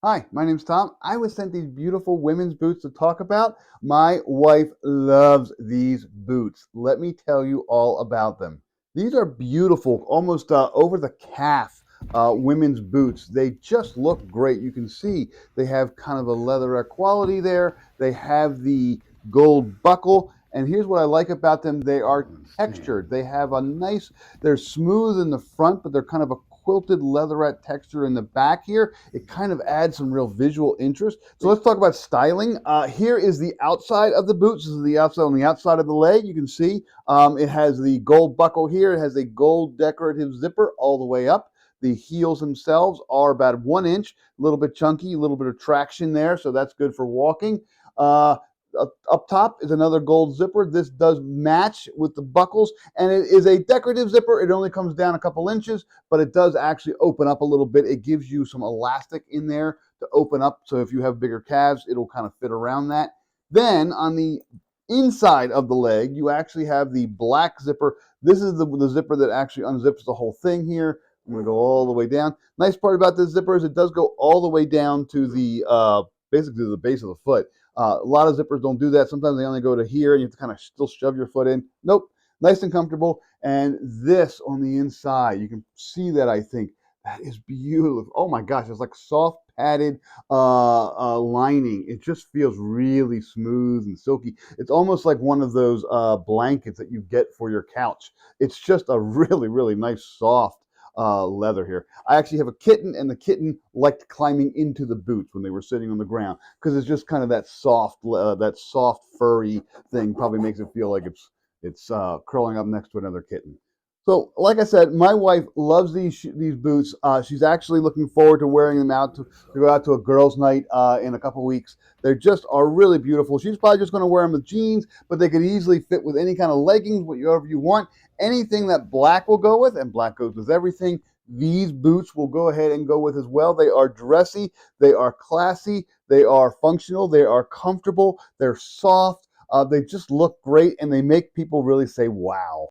Hi, my name's Tom. I was sent these beautiful women's boots to talk about. My wife loves these boots. Let me tell you all about them. These are beautiful, almost over the calf women's boots. They just look great. You can see they have kind of a leatherette quality there. They have the gold buckle. And here's what I like about them. They are textured. They have a nice, they're smooth in the front, but they're kind of a quilted leatherette texture in the back here. It kind of adds some real visual interest. So let's talk about styling. Here is the outside of the boots. This is the outside on the outside of the leg. You can see it has the gold buckle here. It has a gold decorative zipper all the way up. The heels themselves are about 1 inch, a little bit chunky, a little bit of traction there, so that's good for walking. Uh, Up top is another gold zipper. This does match with the buckles, and it is a decorative zipper. It only comes down a couple inches, but it does actually open up a little bit. It gives you some elastic in there to open up, so if you have bigger calves, it'll kind of fit around that. Then on the inside of the leg, you actually have the black zipper. This is the zipper that actually unzips the whole thing here. I'm going to go all the way down. Nice part about this zipper is it does go all the way down to the basically to the base of the foot. A lot of zippers don't do that. Sometimes they only go to here and you have to kind of still shove your foot in. Nope, nice and comfortable. And this on the inside, you can see that, I think. That is beautiful. Oh my gosh, it's like soft padded lining. It just feels really smooth and silky. It's almost like one of those blankets that you get for your couch. It's just a really, really nice soft leather here. I actually have a kitten, and the kitten liked climbing into the boots when they were sitting on the ground because it's just kind of that soft furry thing. Probably makes it feel like it's curling up next to another kitten. So, like I said, my wife loves these boots. She's actually looking forward to wearing them out to go out to a girls' night in a couple weeks. They just are really beautiful. She's probably just going to wear them with jeans, but they could easily fit with any kind of leggings, whatever you want. Anything that black will go with, and black goes with everything, these boots will go ahead and go with as well. They are dressy, they are classy, they are functional, they are comfortable, they're soft, they just look great, and they make people really say, wow.